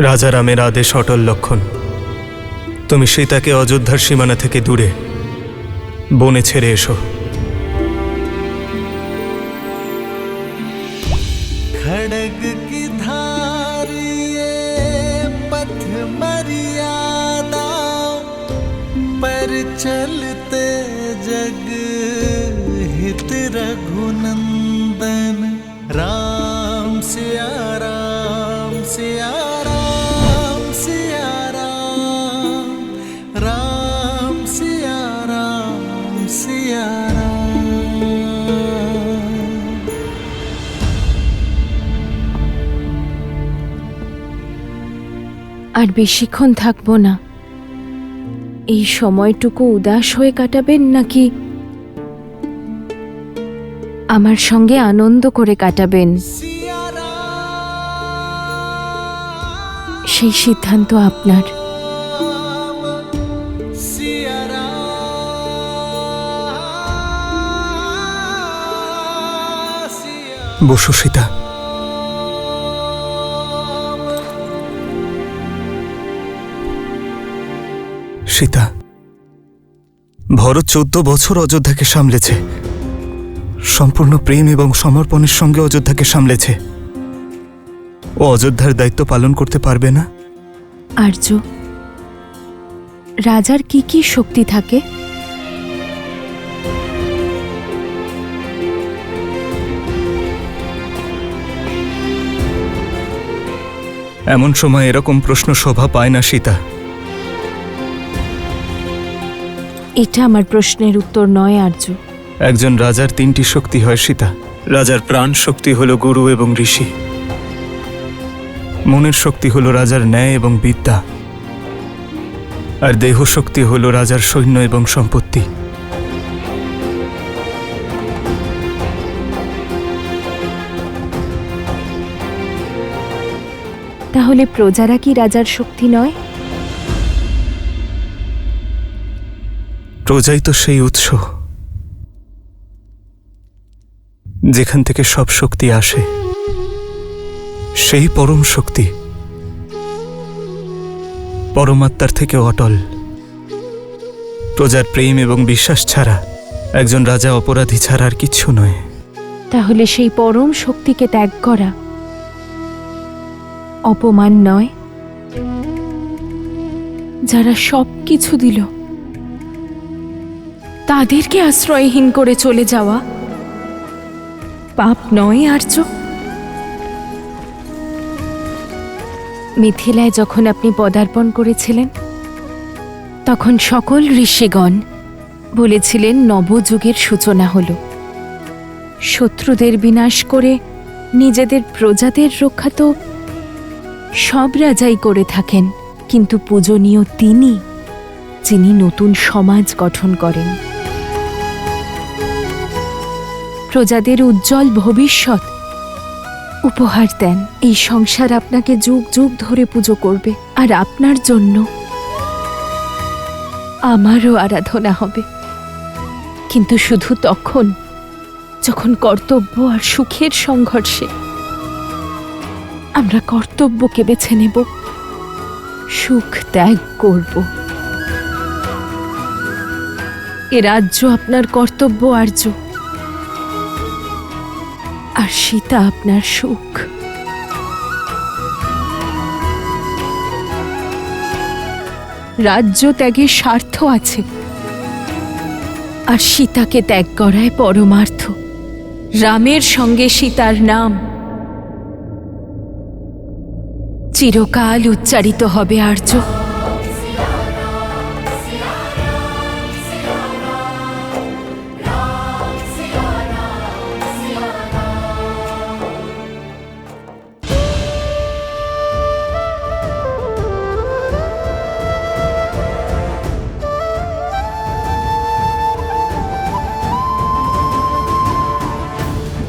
রাজা রামের আদেশ অটল লক্ষণ। তুমি সীতাকে অযোধ্যার সীমানা থেকে দূরে বনে ছেড়ে এসো। खड़ग की धारी ये पथ मर्यादा पर चलते जग हित रघुनंदन राम सिया राम सिया राम सिया राम राम सिया राम सिया राम। আর বেশিক্ষণ থাকবো না। এই সময়টুকু উদাস হয়ে কাটাবেন নাকি আমার সঙ্গে আনন্দ করে কাটাবেন, সেই সিদ্ধান্ত আপনার। বসো সীতা। সীতা, ভরত 14 বছর অযোধ্যাকে সামলেছে, সম্পূর্ণ প্রেম এবং সমর্পণের সঙ্গে অযোধ্যাকে সামলেছে। ও অযোধ্যার দায়িত্ব পালন করতে পারবে না? আর্য, রাজার কি কি শক্তি থাকে? এমন সময় এরকম প্রশ্ন শোভা পায় না সীতা। এটা আমার প্রশ্নের উত্তর নয় আর্য। একজন রাজার 3টি শক্তি হয় সীতা। রাজার প্রাণ শক্তি হলো গুরু এবং ঋষি, মনের শক্তি হলো রাজার ন্যায় এবং বিদ্যা, আর দেহ শক্তি হলো রাজার সৈন্য এবং সম্পত্তি। তাহলে প্রজারা কি রাজার শক্তি নয়? প্রজাই তো সেই উৎস যেখান থেকে সব শক্তি আসে, সেই পরম শক্তি, পরমাত্মার থেকে অটল। প্রজার প্রেম এবং বিশ্বাস ছাড়া একজন রাজা অপরাধী ছাড়া আর কিচ্ছু নয়। তাহলে সেই পরম শক্তিকে ত্যাগ করা অপমান নয়? যারা সব কিছু দিল তাদেরকে আশ্রয়হীন করে চলে যাওয়া পাপ নয় আর্য? মিথিলায় যখন আপনি পদার্পণ করেছিলেন তখন সকল ঋষিগণ বলেছিলেন নবযুগের সূচনা হল। শত্রুদের বিনাশ করে নিজেদের প্রজাদের রক্ষা তো সব রাজাই করে থাকেন, কিন্তু পূজনীয় তিনি যিনি নতুন সমাজ গঠন করেন, প্রজাদের উজ্জ্বল ভবিষ্যৎ উপহার দেন। এই সংসার আপনাকে যুগ যুগ ধরে পুজো করবে, আর আপনার জন্য আমারও আরাধনা হবে, কিন্তু শুধু তখন যখন কর্তব্য আর সুখের সংঘর্ষে আমরা কর্তব্যকে বেছে নেব, সুখ ত্যাগ করব। এ রাজ্য আপনার কর্তব্য আর্য, আর সীতা আপনার সুখ। রাজ্য ত্যাগের স্বার্থ আছে, আর সীতাকে ত্যাগ করায় পরমার্থ। রামের সঙ্গে সীতার নাম চিরকাল উচ্চারিত হবে আর্য।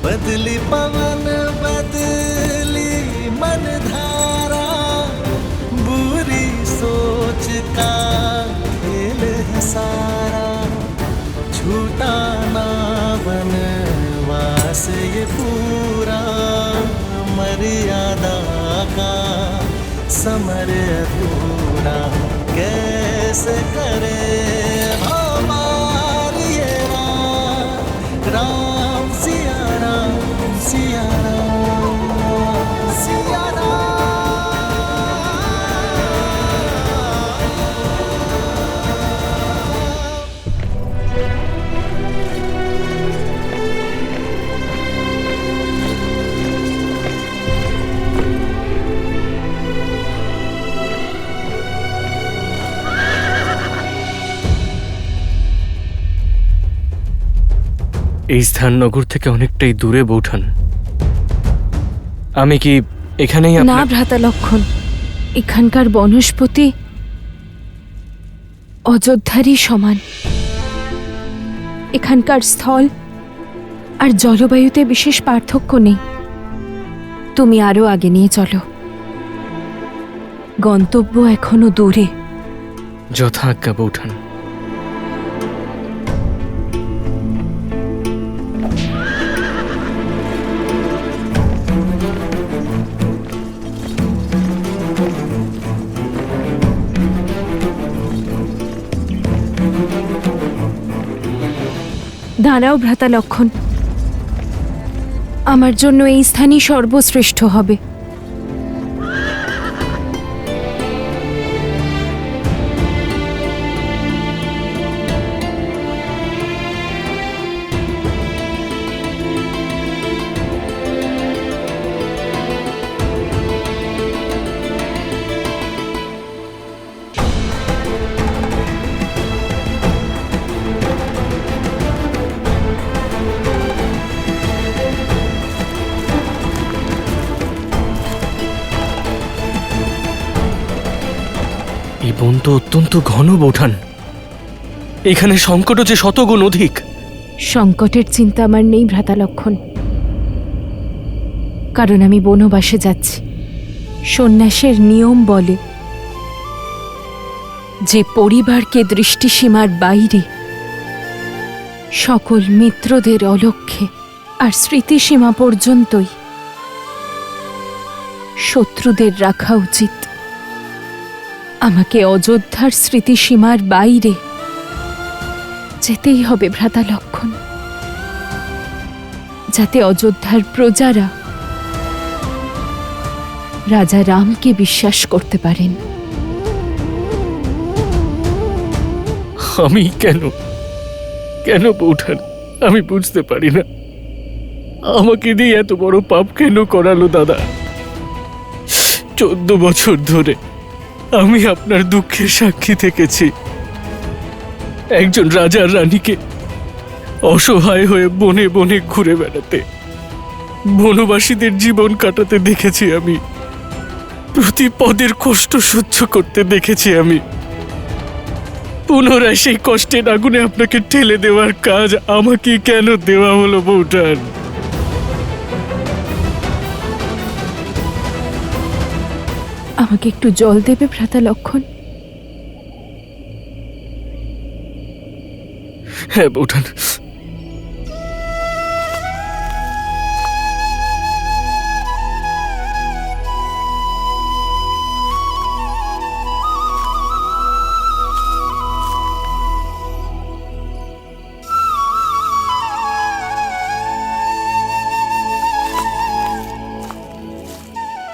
बदली पवन बदली मन धारा, बुरी सोच का खेल है सारा, छूटा ना वनवास ये पूरा, मर्यादा का समर अधूरा कैसे करे हमारी ये राम सिया राम सिया राम सिया राम। এই স্থান নগর থেকে অনেকটাই দূরে বৌঠান। আমি কি এখানেই না আপনার ভ্রাতা লক্ষণ, এখানকার বনস্পতি অযোধ্যারই সমান। এখানকার স্থল আর জলবায়ুতে বিশেষ পার্থক্য নেই। তুমি আরো আগে নিয়ে চলো, গন্তব্য এখনো দূরে। যথা আজ্ঞা বৌঠান। দাঁড়াও ভ্রাতা লক্ষণ, আমার জন্য এই স্থানই সর্বশ্রেষ্ঠ হবে। এই বন তো অত্যন্ত ঘন বৌঠান। এখানে সংকটও যে শতগুণ অধিক। সংকটের চিন্তা আমার নেই ভ্রাতা লক্ষণ, কারণ আমি বনবাসে যাচ্ছি। সন্ন্যাসের নিয়ম বলে যে পরিবারকে দৃষ্টিসীমার বাইরে, সকল মিত্রদের অলক্ষ্যে আর স্মৃতিসীমা পর্যন্তই শত্রুদের রাখা উচিত। আমাকে অযোধ্যার স্মৃতিসীমার বাইরে যেতেই হবে ভ্রাতা লক্ষণ, যাতে অযোধ্যার প্রজারা রাজা রামকে বিশ্বাস করতে পারেন। আমি কেন কেন বৌঠান, আমি বুঝতে পারি না। আমাকে দিয়ে এত বড় পাপ কেন করালো দাদা? 14 বছর ধরে আমি আপনার দুঃখের সাক্ষী থেকেছি। একজন রাজার রানীকে অসহায় হয়ে বনে বনে ঘুরে বেড়াতে, বনবাসীদের জীবন কাটাতে দেখেছি আমি। প্রতি পদের কষ্ট সহ্য করতে দেখেছি আমি। পুনরায় সেই কষ্টের আগুনে আপনাকে ঠেলে দেওয়ার কাজ আমাকে কেন দেওয়া হলো বৌঠান? আমাকে একটু জল দেবে ভ্রাতা লক্ষণ? হ্যাঁ বৌঠান।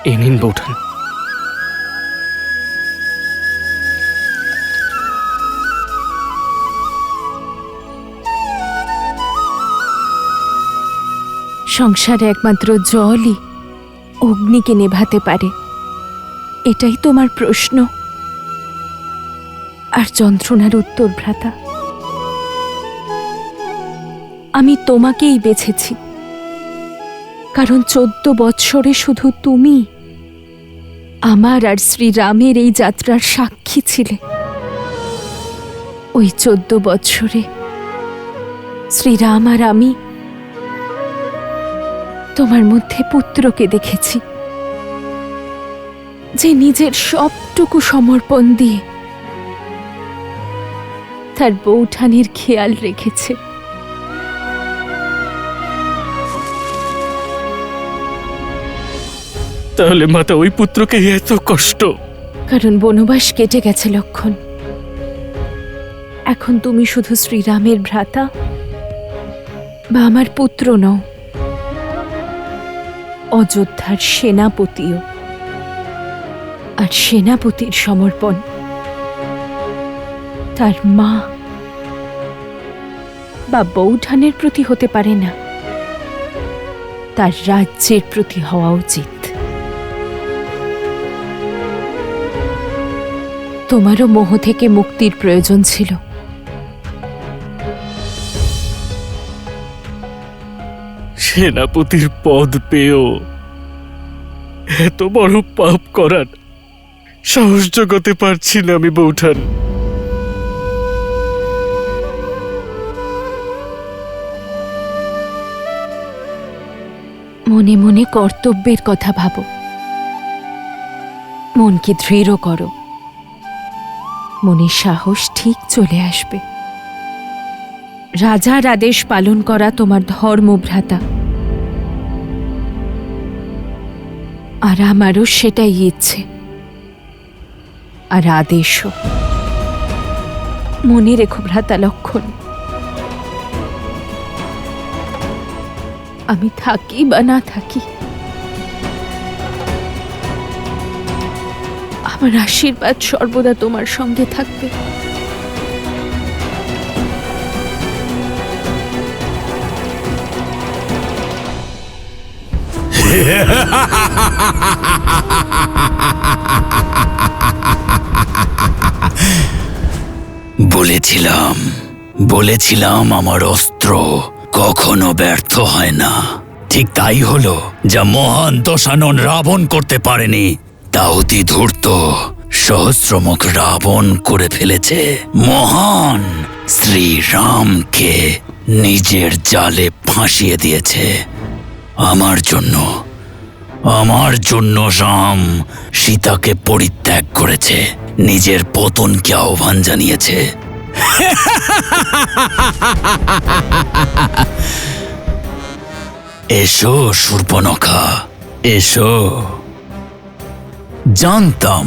এই নিন বৌঠান। সংসারে একমাত্র জলই অগ্নিকে নেভাতে পারে, এটাই তোমার প্রশ্ন আর যন্ত্রণার উত্তর ভ্রাতা। আমি তোমাকেই বেছেছি, কারণ 14 বৎসরে শুধু তুমি আমার আর শ্রীরামের এই যাত্রার সাক্ষী ছিলে। ওই 14 বৎসরে শ্রীরাম আর আমি তোমার মধ্যে পুত্রকে দেখেছি, যে নিজের সবটুকু সমর্পণ দিয়ে তার বৌঠানের খেয়াল রেখেছে। তাহলে মাতা ওই পুত্রকে এত কষ্ট? কারণ বনবাস কেটে গেছে লক্ষণ। এখন তুমি শুধু শ্রীরামের ভ্রাতা বা আমার পুত্র নও, অযোধ্যার সেনাপতিও। আর সেনাপতির সমর্পণ তার মা বা বৌঠানের প্রতি হতে পারে না, তার রাজ্যের প্রতি হওয়া উচিত। তোমারও মোহ থেকে মুক্তির প্রয়োজন ছিল। সেনাপতির পদ পেয়েও এত বড় পাপ করার সাহস জোগাতে পারছি না আমি, বৌঠান। মনে মনে কর্তব্যের কথা ভাবো, মনকে দৃঢ় করো, মনে সাহস ঠিক চলে আসবে। রাজার আদেশ পালন করা তোমার ধর্মভ্রাতা, আর আমারও সেটাই ইচ্ছে আর আদেশও। মনে রেখো ভ্রাতা লক্ষণ, আমি থাকি বা না থাকি, আমার আশীর্বাদ সর্বদা তোমার সঙ্গে থাকবে। বলেছিলাম আমার অস্ত্র কখনো ব্যর্থ হয় না। ঠিক তাই হলো, যা মহান দশানন রাবণ করতে পারেনি তা অতি ধূর্ত সহস্রমুখ রাবণ করে ফেলেছে। মহান শ্রীরামকে নিজের জালে ফাঁসিয়ে দিয়েছে। আমার জন্য রাম সীতাকে পরিত্যাগ করেছে, নিজের পতনকে আহ্বান জানিয়েছে। এসো শূর্পণখা, এসো। জানতাম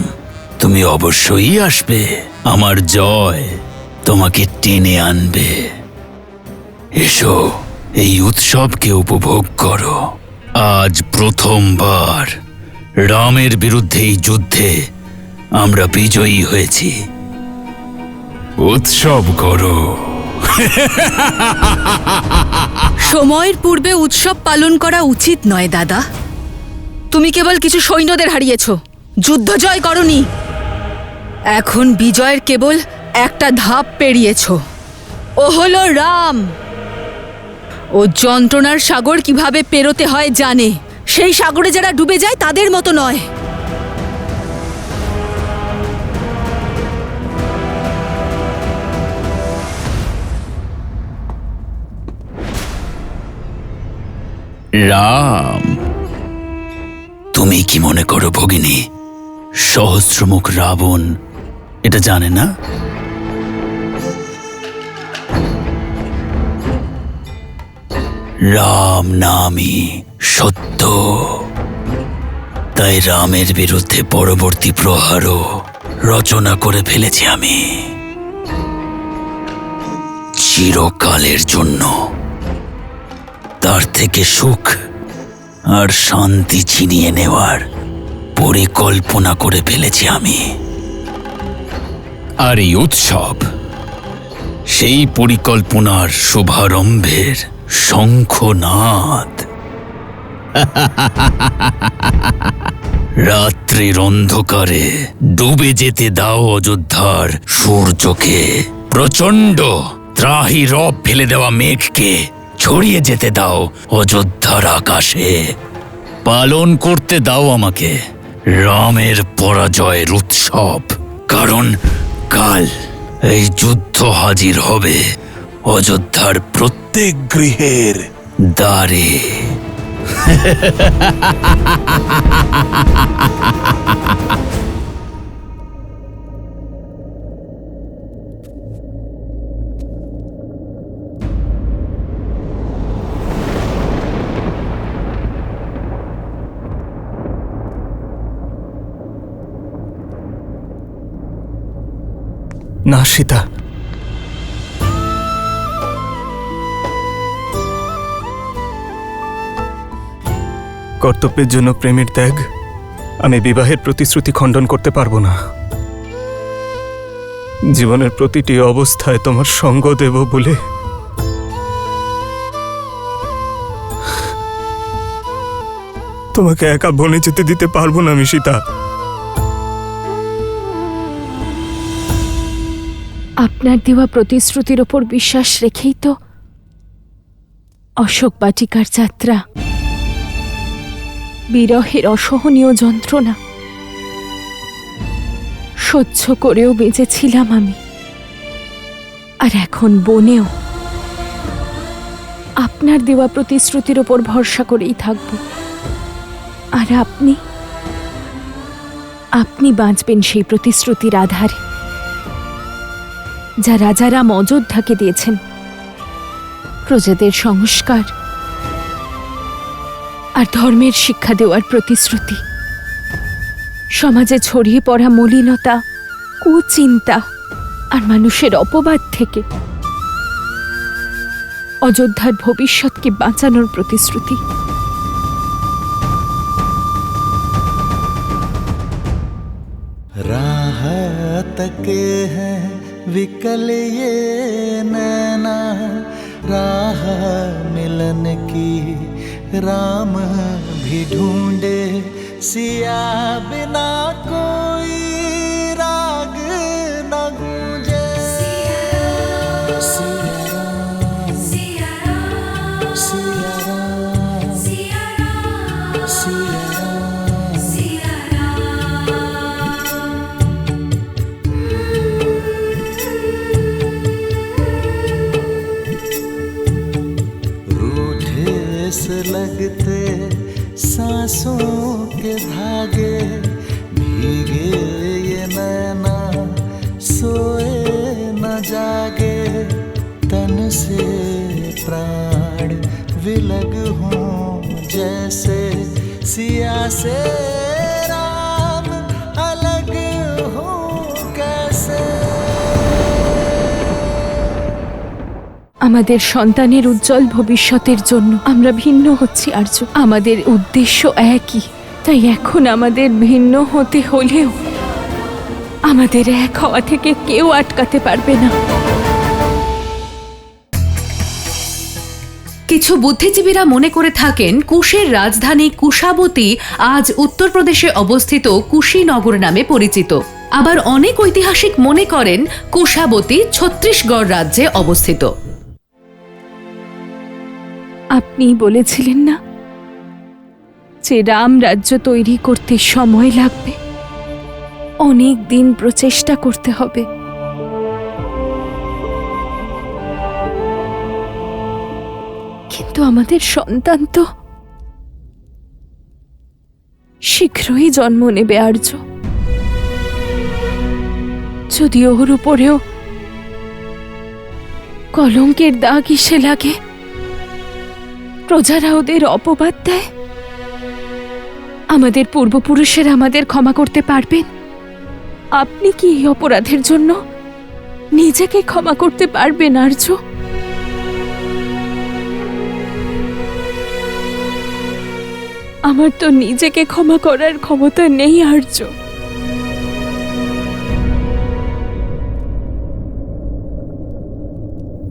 তুমি অবশ্যই আসবে, আমার জয় তোমাকে টেনে আনবে। এসো, এই উৎসবকে উপভোগ করো। আজ প্রথমবার রামের বিরুদ্ধে এই যুদ্ধে আমরা বিজয়ী হয়েছি। উৎসব করো। সময়ের পূর্বে উৎসব পালন করা উচিত নয় দাদা। তুমি কেবল কিছু সৈন্যদের হারিয়েছ, যুদ্ধ জয় করনি। এখন বিজয়ের কেবল একটা ধাপ পেরিয়েছ, ও হলো রাম। ও যন্ত্রণার সাগর কিভাবে পেরোতে হয় জানে। সেই সাগরে যারা ডুবে যায় তাদের মতো নয়। রাম, তুমি কি মনে করো ভগিনী সহস্রমুখ রাবণ এটা জানে না? রাম নামই সত্য। তাই রামের বিরুদ্ধে পরবর্তী প্রহারও রচনা করে ফেলেছি আমি, চিরকালের জন্য। তার থেকে সুখ আর শান্তি ছিনিয়ে নেওয়ার পরিকল্পনা করে ফেলেছি আমি। আর এই উৎসব সেই পরিকল্পনার শুভারম্ভের শঙ্খনাদ। রাত্রির অন্ধকারে ডুবে যেতে দাও অযোধ্যার সূর্যকে। প্রচণ্ড ত্রাহি রব ফেলে দেওয়া মেঘকে ছড়িয়ে যেতে দাও অযোধ্যার আকাশে। পালন করতে দাও আমাকে রামের পরাজয়ের উৎসব। কারণ কাল এই যুদ্ধ হাজির হবে অযোধ্যার প্রত্যেক গৃহের দ্বারে। না সীতা, কর্তব্যের জন্য প্রেমের ত্যাগ, আমি বিবাহের প্রতিশ্রুতি খণ্ডন করতে পারবো না। জীবনের প্রতিটি অবস্থায় তোমার সঙ্গ দেব বলে তোমাকে একা বনে যেতে দিতে পারবো না আমি সীতা। আপনার দেওয়া প্রতিশ্রুতির ওপর বিশ্বাস রেখেই তো অশোক বাটিকার যাত্রা, বিরহের অসহনীয় যন্ত্রণা সহ্য করেও বেঁচেছিলাম আমি। আর এখন বনেও আপনার দেওয়া প্রতিশ্রুতির ওপর ভরসা করেই থাকব। আর আপনি বাঁচবেন সেই প্রতিশ্রুতির আধারে, যা রাজারাম অযোধ্যাকে দিয়েছেন। প্রজাদের সংস্কার আর ধর্মের শিক্ষা দেওয়ার প্রতিশ্রুতি। সমাজে ছড়িয়ে পড়া মলিনতা, কুচিন্তা আর মানুষের অপবাদ থেকে অযোধ্যার ভবিষ্যৎকে বাঁচানোর প্রতিশ্রুতি। राह तके हैं विकल ये नैना, राह मिलन की राम भी ढूंढे, सिया बिना कोई राग न गूंजे। सिया राम, सिया राम, सिया राम, सिया राम, सिया राम, सिया रूठे से लगते सांसों के धागे, भीगे ये नैना सोए न जागे, तन से प्राण विलग हों जैसे, सिया से राम अलग हो कैसे। আমাদের সন্তানের উজ্জ্বল ভবিষ্যতের জন্য আমরা ভিন্ন হচ্ছি আর্য। আমাদের উদ্দেশ্য একই, তাই এখন আমাদের ভিন্ন হতে হলেও আমাদের এক হওয়া থেকে কেউ আটকাতে পারবে না। কিছু বুদ্ধিজীবীরা মনে করে থাকেন কুশের রাজধানী কুশাবতী আজ উত্তরপ্রদেশে অবস্থিত কুশীনগর নামে পরিচিত। আবার অনেক ঐতিহাসিক মনে করেন কুশাবতী ছত্তিশগড় রাজ্যে অবস্থিত। আপনি বলেছিলেন না যে রাম রাজ্য তৈরি করতে সময় লাগবে, অনেক দিন প্রচেষ্টা করতে হবে। কিন্তু আমাদের সন্তান তো শীঘ্রই জন্ম নেবে আর্য। যদি ওর উপরেও কলঙ্কের দাগ এসে লাগে, প্রজারা ওদের অপবাদ দেয়, আমাদের পূর্বপুরুষেরা আমাদের ক্ষমা করতে পারবেন? আপনি কি এই অপরাধের জন্য নিজেকে ক্ষমা করতে পারবেন আর্য? আমার তো নিজেকে ক্ষমা করার ক্ষমতা নেই আর্য।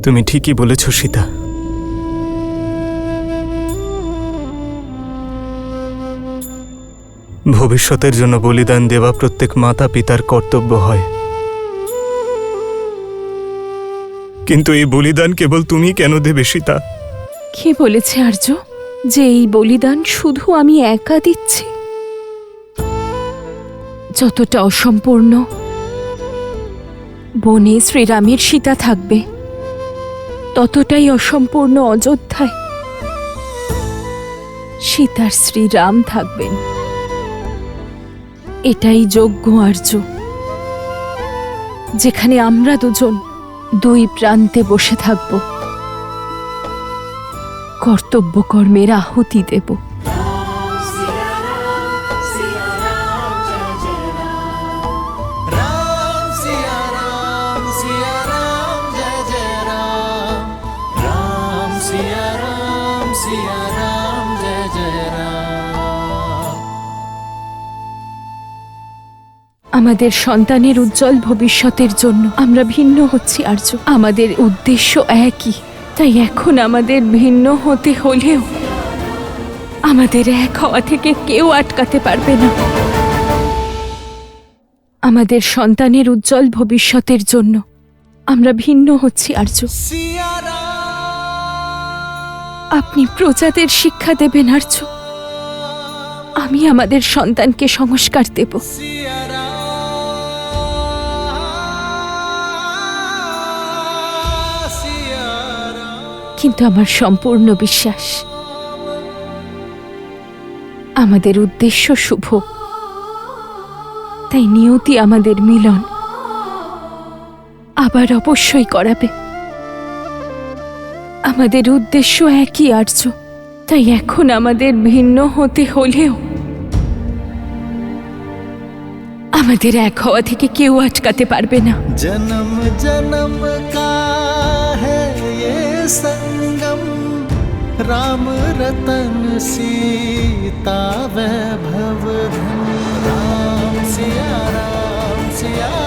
তুমি ঠিকই বলেছ সীতা। ভবিষ্যতের জন্য বলিদান দেওয়া প্রত্যেক মাতা পিতার কর্তব্য হয়, কিন্তু এই বলিদান কেবল তুমি কেন দেবে সীতা? কে বলেছে আর্য যে এই বলিদান শুধু আমি একা দিচ্ছি? যতটা অসম্পূর্ণ বনে শ্রীরামের সীতা থাকবে, ততটাই অসম্পূর্ণ অযোধ্যায় সীতার শ্রীরাম থাকবেন। এটাই যজ্ঞ আর্য, যেখানে আমরা দুজন দুই প্রান্তে বসে থাকব, কর্তব্য কর্মের আহুতি দেব। राम सिया राम আমাদের সন্তানের উজ্জ্বল ভবিষ্যতের জন্য আমরা ভিন্ন হচ্ছি আর্য। আমাদের উদ্দেশ্য একই, তাই এখন আমাদের ভিন্ন হতে হলেও আমাদের এক হওয়া থেকে কেউ আটকাতে পারবে না। আমাদের সন্তানের উজ্জ্বল ভবিষ্যতের জন্য আমরা ভিন্ন হচ্ছি আর্য। सिया আপনি প্রজাদের শিক্ষা দেবেন আর্য, আমি আমাদের সন্তানকে সংস্কার দেব। सिया सिया কিন্তু আমার সম্পূর্ণ বিশ্বাস আমাদের উদ্দেশ্য শুভ, তাই নিয়তি আমাদের মিলন আবার অবশ্যই করাবে। আমাদের উদ্দেশ্য একই আর্য, তাই এখন আমাদের ভিন্ন হতে হলেও আমাদের এক হওয়া থেকে কেউ আটকাতে পারবে না। जन्म जन्म का है ये संगम, राम रतन सीता वैभव धन। राम सिया